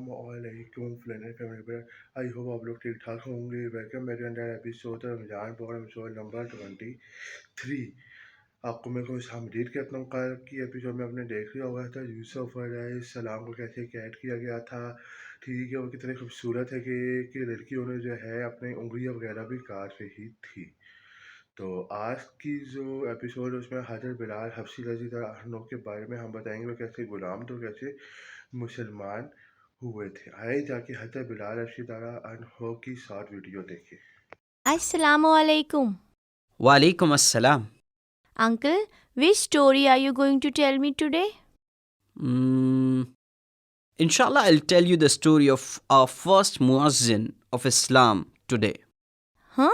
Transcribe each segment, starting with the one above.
अस्सलामुअलैकुम फैमिली पर I hope आप लोग ठीक ठाक होंगे। Welcome back to another episode Ramzan programme episode number 23। आपको मैं कुछ हमदीद कहता हूँ। कल की एपिसोड में आपने देख लिया होगा था यूसुफ अलैहिस्सलाम को कैसे कैद किया गया था। ठीक है, वो कितने खूबसूरत है कि लड़की उन्हें जो है अपनी उंगलियाँ वगैरह भी काट रही थी। तो आज की जो एपिसोड है उसमें हज़रत बिलाल हबशी रज़ी अल्लाह अन्हु के बारे में हम बताएंगे वो कैसे गुलाम तो कैसे मुसलमान हुए थे। आए जाके हज़रत बिलाल हबशी अन्हु की शॉर्ट वीडियो देखें। Assalamu alaikum. Walaikum assalam. Uncle, which story are you going to tell me today? Inshallah, I'll tell you the story of our first muazzin of Islam today. Huh?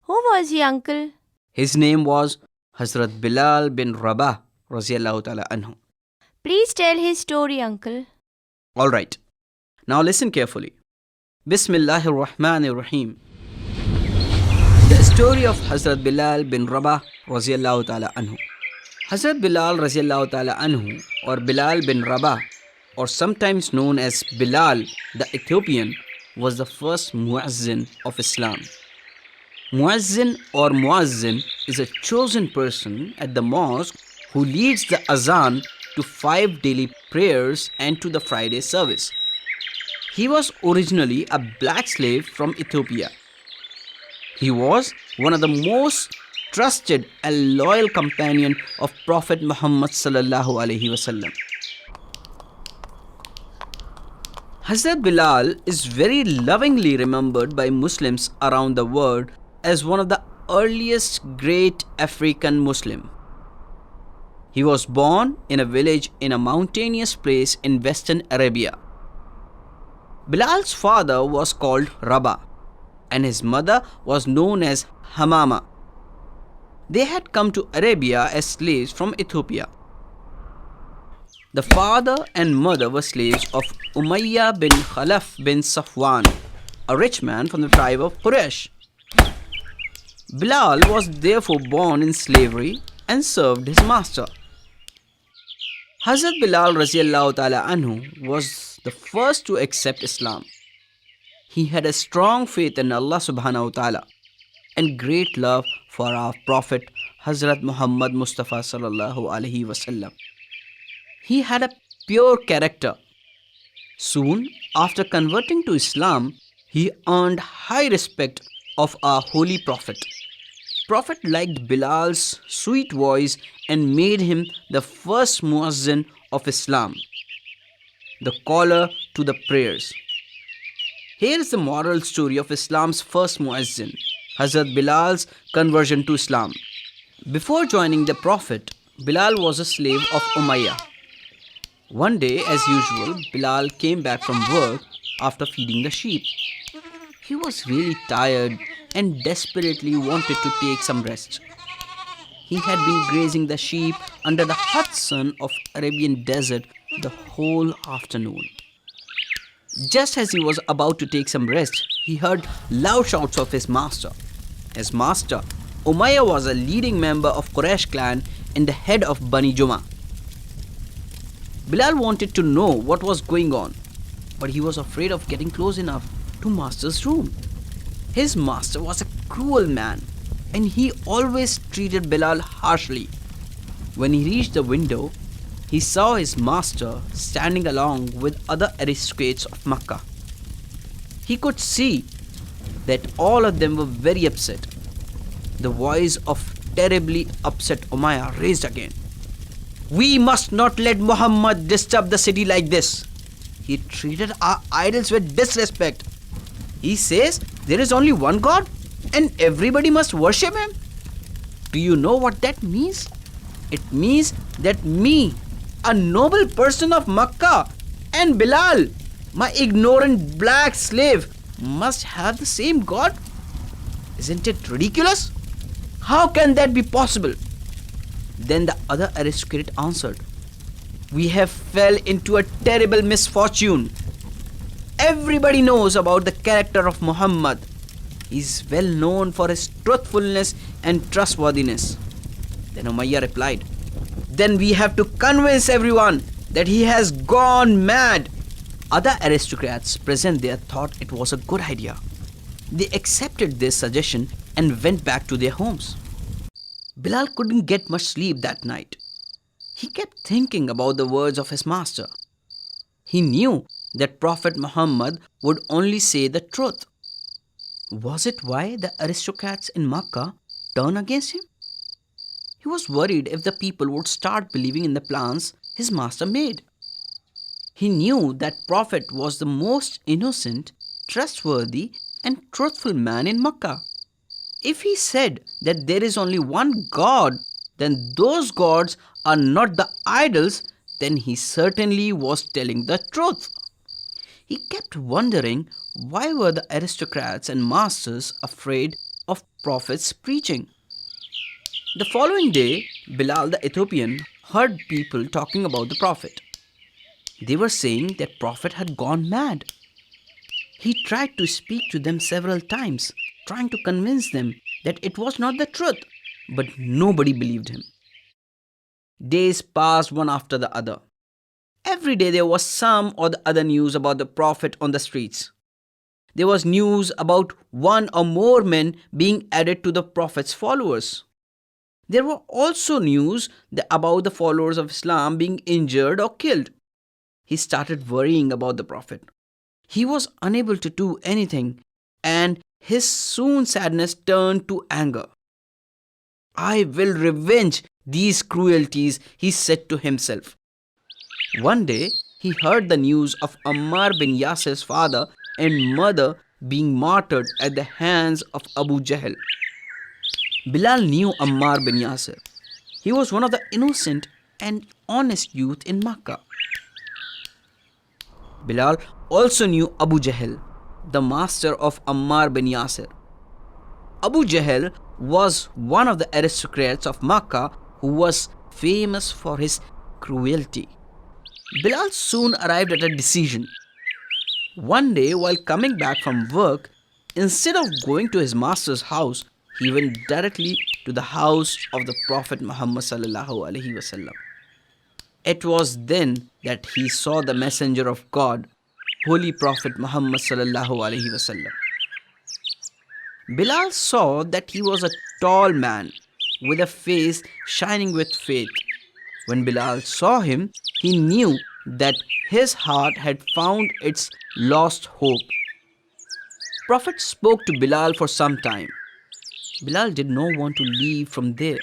Who was he, uncle? His name was Hazrat Bilal bin Rabah Raziyallahu ta'ala anhu. Please tell his story, uncle. Alright, now listen carefully. Bismillahir Rahmanir Rahim. The story of Hazrat Bilal bin Rabah Raziyallahu ta'ala anhu. Hazrat Bilal Raziyallahu ta'ala anhu or Bilal bin Rabah, or sometimes known as Bilal the Ethiopian, was the first muazzin of Islam. Muazzin or muazzin is a chosen person at the mosque who leads the azan to 5 daily prayers and to the Friday service. He was originally a black slave from Ethiopia. He was one of the most trusted and loyal companion of Prophet Muhammad sallallahu alaihi wasallam. Hazrat Bilal is very lovingly remembered by Muslims around the world as one of the earliest great African Muslim. He was born in a village in a mountainous place in Western Arabia. Bilal's father was called Rabah and his mother was known as Hamama. They had come to Arabia as slaves from Ethiopia. The father and mother were slaves of Umayyah bin Khalaf bin Safwan, a rich man from the tribe of Quraysh. Bilal was therefore born in slavery and served his master. Hazrat Bilal Raziyallahu ta'ala anhu was the first to accept Islam. He had a strong faith in Allah subhanahu wa ta'ala and great love for our Prophet Hazrat Muhammad Mustafa sallallahu alaihi wasallam. He had a pure character. Soon after converting to Islam, he earned high respect of our holy Prophet. Prophet liked Bilal's sweet voice and made him the first muazzin of Islam, the caller to the prayers. Here is the moral story of Islam's first muazzin, Hazrat Bilal's conversion to Islam. Before joining the Prophet, Bilal was a slave of Umayyah. One day, as usual, Bilal came back from work after feeding the sheep. He was really tired and desperately wanted to take some rest. He had been grazing the sheep under the hot sun of Arabian desert the whole afternoon. Just as he was about to take some rest, he heard loud shouts of his master. His master, Umayyah, was a leading member of Quraysh clan and the head of Bani Juma. Bilal wanted to know what was going on, but he was afraid of getting close enough to master's room. His master was a cruel man and he always treated Bilal harshly. When he reached the window, he saw his master standing along with other aristocrats of Makkah. He could see that all of them were very upset. The voice of terribly upset Umayyah raised again. We must not let Muhammad disturb the city like this. He treated our idols with disrespect. He says there is only one God and everybody must worship him. Do you know what that means? It means that me, a noble person of Makkah, and Bilal, my ignorant black slave, must have the same God? Isn't it ridiculous? How can that be possible? Then the other aristocrat answered, we have fell into a terrible misfortune. Everybody knows about the character of Muhammad. He is well known for his truthfulness and trustworthiness. Then Umayyah replied, then we have to convince everyone that he has gone mad. Other aristocrats present there thought it was a good idea. They accepted this suggestion and went back to their homes. Bilal couldn't get much sleep that night. He kept thinking about the words of his master. He knew that Prophet Muhammad would only say the truth. Was it why the aristocrats in Makkah turned against him? He was worried if the people would start believing in the plans his master made. He knew that Prophet was the most innocent, trustworthy, and truthful man in Makkah. If he said that there is only one God, then those gods are not the idols, then he certainly was telling the truth. He kept wondering why were the aristocrats and masters afraid of Prophet's preaching. The following day, Bilal the Ethiopian heard people talking about the Prophet. They were saying that Prophet had gone mad. He tried to speak to them several times, trying to convince them that it was not the truth, but nobody believed him. Days passed one after the other. Every day there was some or the other news about the Prophet on the streets. There was news about one or more men being added to the Prophet's followers. There were also news about the followers of Islam being injured or killed. He started worrying about the Prophet. He was unable to do anything, and his soon sadness turned to anger. I will revenge these cruelties, he said to himself. One day, he heard the news of Ammar bin Yasir's father and mother being martyred at the hands of Abu Jahl. Bilal knew Ammar bin Yasir. He was one of the innocent and honest youth in Makkah. Bilal also knew Abu Jahl, the master of Ammar bin Yasir. Abu Jahl was one of the aristocrats of Makkah who was famous for his cruelty. Bilal soon arrived at a decision. One day, while coming back from work, instead of going to his master's house, he went directly to the house of the Prophet Muhammad sallallahu alaihi wasallam. It was then that he saw the messenger of God, Holy Prophet Muhammad sallallahu alaihi wasallam. Bilal saw that he was a tall man with a face shining with faith. When Bilal saw him, he knew that his heart had found its lost hope. Prophet spoke to Bilal for some time. Bilal did not want to leave from there.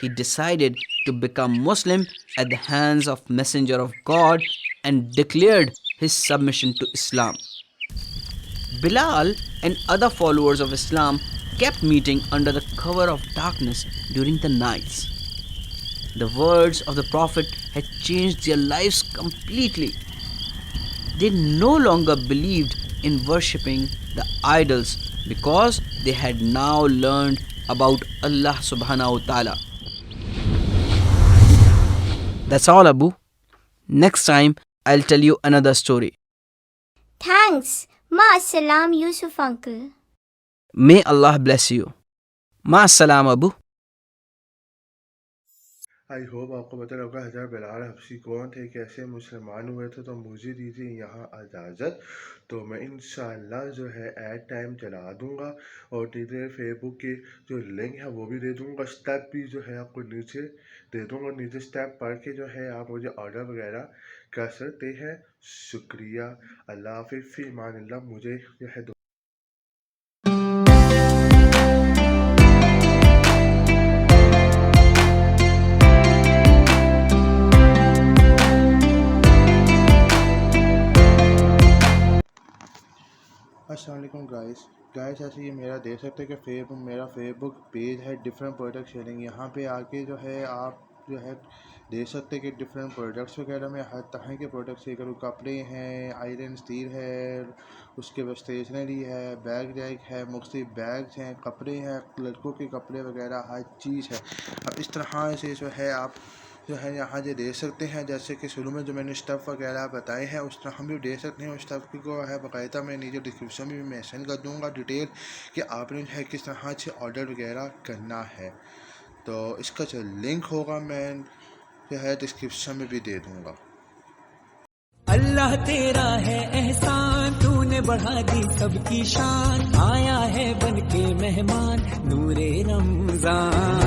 He decided to become Muslim at the hands of Messenger of God and declared his submission to Islam. Bilal and other followers of Islam kept meeting under the cover of darkness during the nights. The words of the Prophet had changed their lives completely. They no longer believed in worshipping the idols because they had now learned about Allah subhanahu wa ta'ala. That's all, Abu. Next time, I'll tell you another story. Thanks. Ma salam, Yusuf uncle. May Allah bless you. Ma salam, Abu. I hope आपको पता लगा हज़रत बिलाल हबशी कौन थे, कैसे मुसलमान हुए थे। तो मुझे दीजिए यहाँ इजाज़त। तो मैं इंशाअल्लाह जो है ऐड टाइम चला दूँगा और नीचे फेसबुक की जो लिंक है वो भी दे दूँगा, स्टेप भी जो है आपको नीचे दे दूँगा। नीचे स्टेप पढ़ के जो है आप मुझे ऑर्डर वगैरह कर सकते हैं। शुक्रिया। अल्लाह हाफ़िज़, फ़ी अमानिल्लाह। मुझे जो है अस्सलाम वालेकुम गाइस ऐसे ये मेरा देख सकते हैं कि मेरा फेसबुक पेज है डिफरेंट प्रोडक्ट शेयरिंग। यहाँ पे आके जो है आप जो है देख सकते हैं कि डिफरेंट प्रोडक्ट्स वगैरह में हर तरह के प्रोडक्ट्स शेयर करूँ। कपड़े हैं, आयरन स्टील है, उसके बाद स्टेशनरी है, बैग जैक है, मुख्तलिफ बैग्स हैं, कपड़े हैं, लड़कों के कपड़े वगैरह हर चीज़ है। अब इस तरह से जो है आप जो है यहाँ जो देख सकते हैं, जैसे कि शुरू में जो मैंने स्टफ़ वगैरह बताए हैं उस तरह हम भी देख सकते हैं। उस स्टफ़ को है बाकायदा मैं नीचे डिस्क्रिप्शन में भी मेंशन कर दूँगा डिटेल कि आपने जो है किस तरह से ऑर्डर वगैरह करना है। तो इसका जो लिंक होगा मैं जो है डिस्क्रिप्शन में भी दे दूँगा। अल्लाह तेरा है एहसान, तूने बढ़ा दी सबकी शान, आया है बन के मेहमान नूरे रमजान।